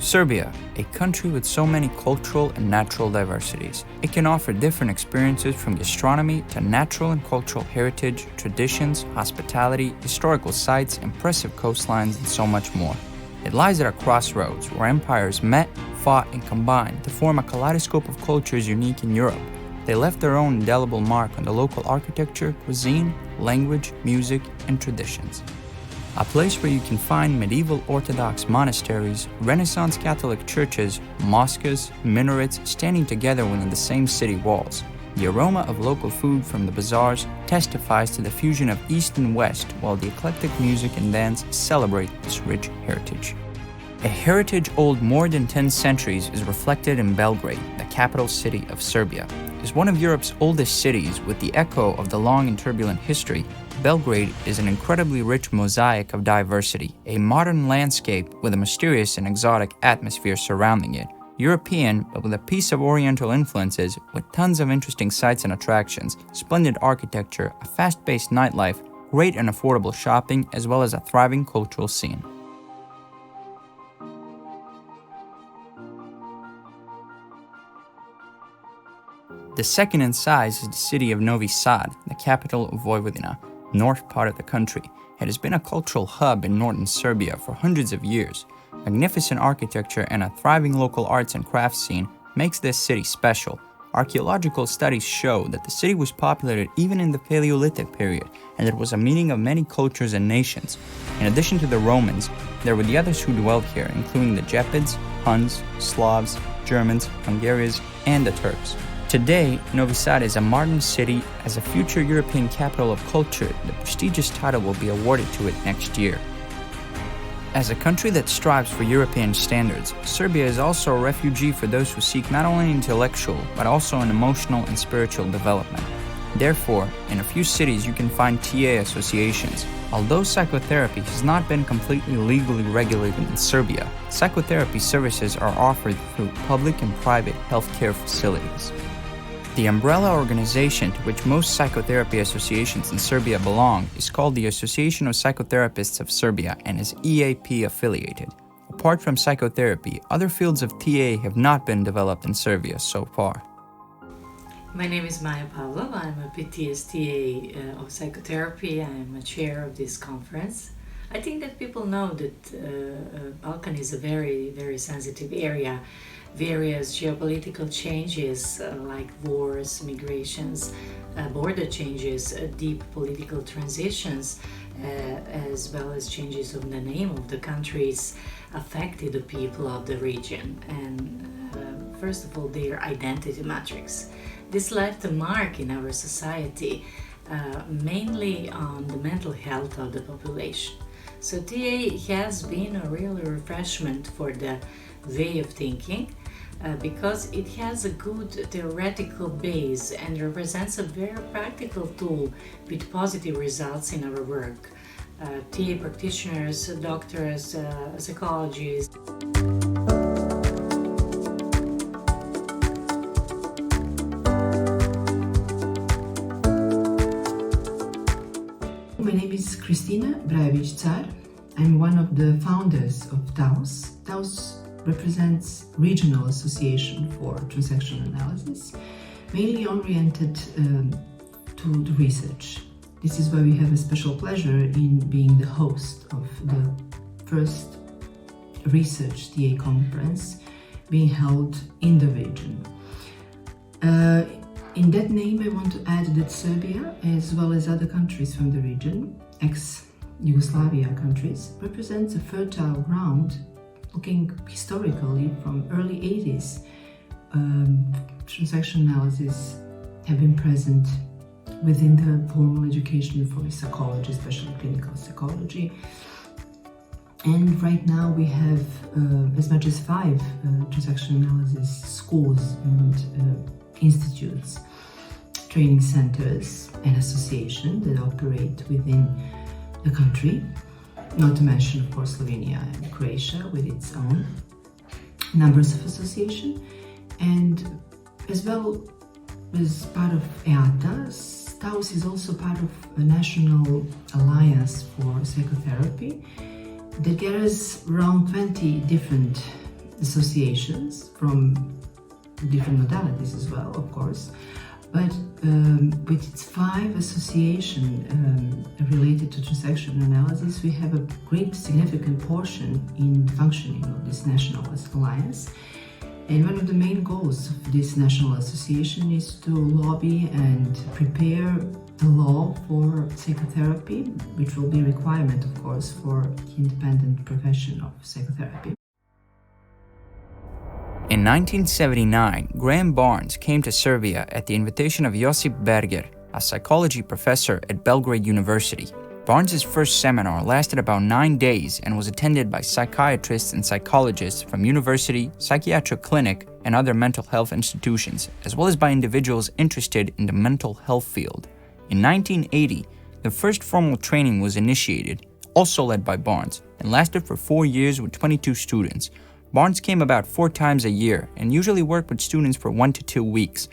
Serbia, a country with so many cultural and natural diversities. It can offer different experiences from gastronomy to natural and cultural heritage, traditions, hospitality, historical sites, impressive coastlines, and so much more. It lies at a crossroads where empires met, fought, and combined to form a kaleidoscope of cultures unique in Europe. They left their own indelible mark on the local architecture, cuisine, language, music, and traditions. A place where you can find medieval Orthodox monasteries, Renaissance Catholic churches, mosques, minarets standing together within the same city walls. The aroma of local food from the bazaars testifies to the fusion of East and West, while the eclectic music and dance celebrate this rich heritage. A heritage old more than 10 centuries is reflected in Belgrade, the capital city of Serbia. As one of Europe's oldest cities with the echo of the long and turbulent history, Belgrade is an incredibly rich mosaic of diversity, a modern landscape with a mysterious and exotic atmosphere surrounding it. European, but with a piece of Oriental influences, with tons of interesting sights and attractions, splendid architecture, a fast-paced nightlife, great and affordable shopping, as well as a thriving cultural scene. The second in size is the city of Novi Sad, the capital of Vojvodina, north part of the country. It has been a cultural hub in northern Serbia for hundreds of years. Magnificent architecture and a thriving local arts and crafts scene makes this city special. Archaeological studies show that the city was populated even in the Paleolithic period, and it was a meeting of many cultures and nations. In addition to the Romans, there were the others who dwelled here, including the Gepids, Huns, Slavs, Germans, Hungarians, and the Turks. Today, Novi Sad is a modern city. As a future European capital of culture, the prestigious title will be awarded to it next year. As a country that strives for European standards, Serbia is also a refuge for those who seek not only intellectual, but also an emotional and spiritual development. Therefore, in a few cities you can find TA associations. Although psychotherapy has not been completely legally regulated in Serbia, psychotherapy services are offered through public and private healthcare facilities. The umbrella organization to which most psychotherapy associations in Serbia belong is called the Association of Psychotherapists of Serbia and is EAP affiliated. Apart from psychotherapy, other fields of TA have not been developed in Serbia so far. My name is Maja Pavlov. I'm a PTSTA of psychotherapy. I'm a chair of this conference. I think that people know that Balkan is a very, very sensitive area. Various geopolitical changes like wars, migrations, border changes, deep political transitions, as well as changes of the name of the countries affected the people of the region and first of all their identity matrix. This left a mark in our society, mainly on the mental health of the population. So TA has been a real refreshment for the way of thinking because it has a good theoretical base and represents a very practical tool with positive results in our work. TA practitioners, doctors, psychologists. My name is Kristina Brajević-Car. I'm one of the founders of TAUS. TAUS represents Regional Association for Transaction Analysis, mainly oriented to the research. This is why we have a special pleasure in being the host of the first research TA conference being held in the region. In that name, I want to add that Serbia, as well as other countries from the region, ex-Yugoslavia countries, represents a fertile ground. Looking historically from early 80s, transaction analysis have been present within the formal education for psychology, especially clinical psychology. And right now we have as much as 5 transaction analysis schools and institutes, training centers and associations that operate within the country. Not to mention, of course, Slovenia and Croatia with its own numbers of association. And as well as part of EATA, TAUS is also part of a national alliance for psychotherapy that gathers around 20 different associations from different modalities as well, of course. But with its 5 associations related to transaction analysis, we have a great significant portion in the functioning of this national alliance. And one of the main goals of this national association is to lobby and prepare a law for psychotherapy, which will be a requirement, of course, for the independent profession of psychotherapy. In 1979, Graham Barnes came to Serbia at the invitation of Josip Berger, a psychology professor at Belgrade University. Barnes' first seminar lasted about 9 days and was attended by psychiatrists and psychologists from university, psychiatric clinic, and other mental health institutions, as well as by individuals interested in the mental health field. In 1980, the first formal training was initiated, also led by Barnes, and lasted for 4 years with 22 students. Barnes came about 4 times a year and usually worked with students for 1 to 2 weeks.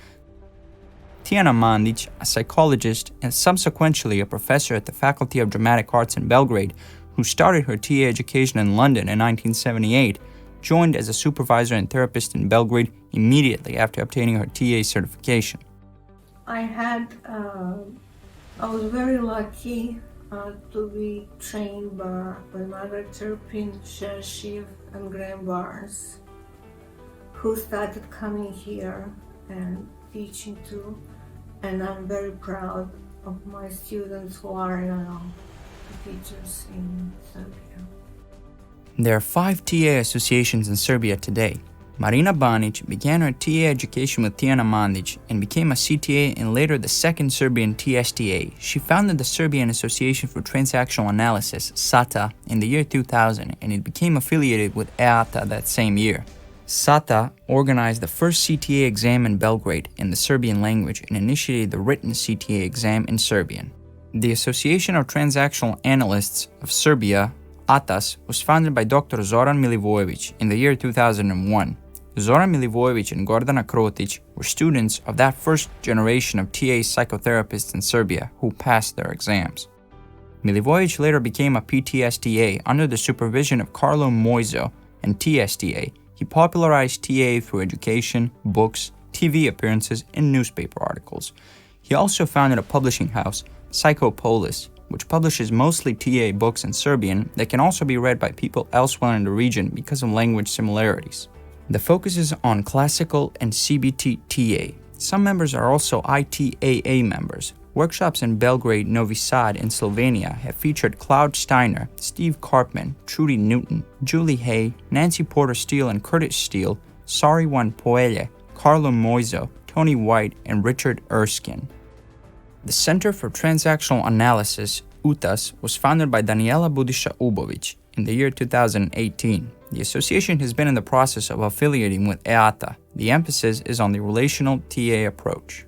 Tijana Mandić, a psychologist and subsequently a professor at the Faculty of Dramatic Arts in Belgrade, who started her TA education in London in 1978, joined as a supervisor and therapist in Belgrade immediately after obtaining her TA certification. I was very lucky to be trained by Margaret Turpin, Shershiv, and Graham Barnes, who started coming here and teaching too. And I'm very proud of my students who are now teachers in Serbia. There are 5 TA associations in Serbia today. Marina Banić began her TA education with Tijana Mandić and became a CTA and later the second Serbian TSTA. She founded the Serbian Association for Transactional Analysis, SATA, in the year 2000, and it became affiliated with EATA that same year. SATA organized the first CTA exam in Belgrade in the Serbian language and initiated the written CTA exam in Serbian. The Association of Transactional Analysts of Serbia, ATAS, was founded by Dr. Zoran Milivojević in the year 2001. Zoran Milivojević and Gordana Krotić were students of that first generation of TA psychotherapists in Serbia who passed their exams. Milivojević later became a PTSTA under the supervision of Carlo Moiso, and TSTA. He popularized TA through education, books, TV appearances, and newspaper articles. He also founded a publishing house, Psychopolis, which publishes mostly TA books in Serbian that can also be read by people elsewhere in the region because of language similarities. The focus is on classical and CBT TA. Some members are also ITAA members. Workshops in Belgrade, Novi Sad, and Slovenia have featured Cloud Steiner, Steve Karpman, Trudy Newton, Julie Hay, Nancy Porter Steele and Curtis Steele, Sariwan Poelje, Carlo Moiso, Tony White, and Richard Erskine. The Center for Transactional Analysis, UTAS, was founded by Daniela Budiša Ubović in the year 2018. The association has been in the process of affiliating with EATA. The emphasis is on the relational TA approach.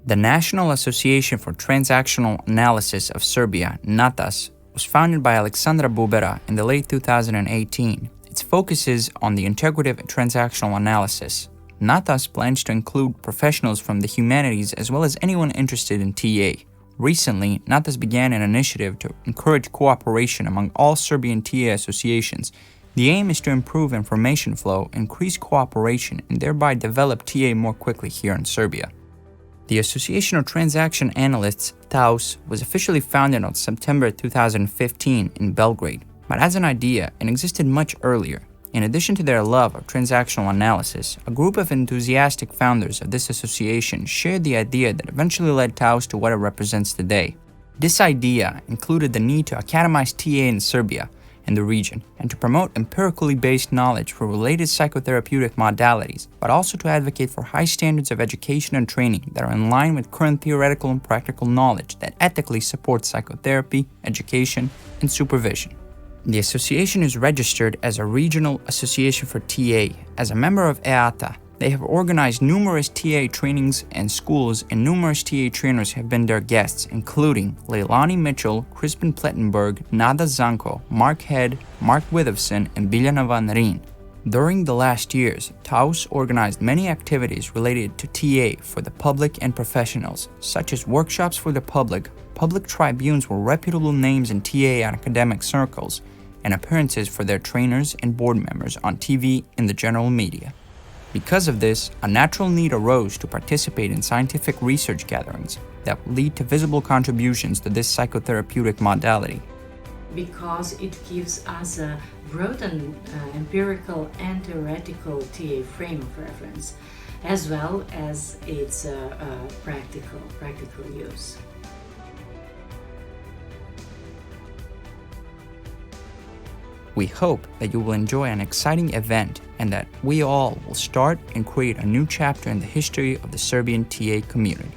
The National Association for Transactional Analysis of Serbia, NATAS, was founded by Aleksandra Bubera in the late 2018. Its focus is on the integrative transactional analysis. NATAS plans to include professionals from the humanities as well as anyone interested in TA. Recently, NATAS began an initiative to encourage cooperation among all Serbian TA associations. The aim is to improve information flow, increase cooperation, and thereby develop TA more quickly here in Serbia. The Association of Transaction Analysts, TAUS, was officially founded on September 2015 in Belgrade, but as an idea, it existed much earlier. In addition to their love of transactional analysis, a group of enthusiastic founders of this association shared the idea that eventually led TAUS to what it represents today. This idea included the need to academize TA in Serbia and the region, and to promote empirically based knowledge for related psychotherapeutic modalities, but also to advocate for high standards of education and training that are in line with current theoretical and practical knowledge that ethically supports psychotherapy, education, and supervision. The association is registered as a regional association for TA. As a member of EATA, they have organized numerous TA trainings and schools, and numerous TA trainers have been their guests, including Leilani Mitchell, Crispin Plettenberg, Nada Zanko, Mark Head, Mark Withevson, and Biljana Van Rijn. During the last years, TAUS organized many activities related to TA for the public and professionals, such as workshops for the public tribunes were reputable names in TA and academic circles, and appearances for their trainers and board members on TV and the general media. Because of this, a natural need arose to participate in scientific research gatherings that lead to visible contributions to this psychotherapeutic modality. Because it gives us a broad and empirical and theoretical TA frame of reference, as well as its practical use. We hope that you will enjoy an exciting event and that we all will start and create a new chapter in the history of the Serbian TA community.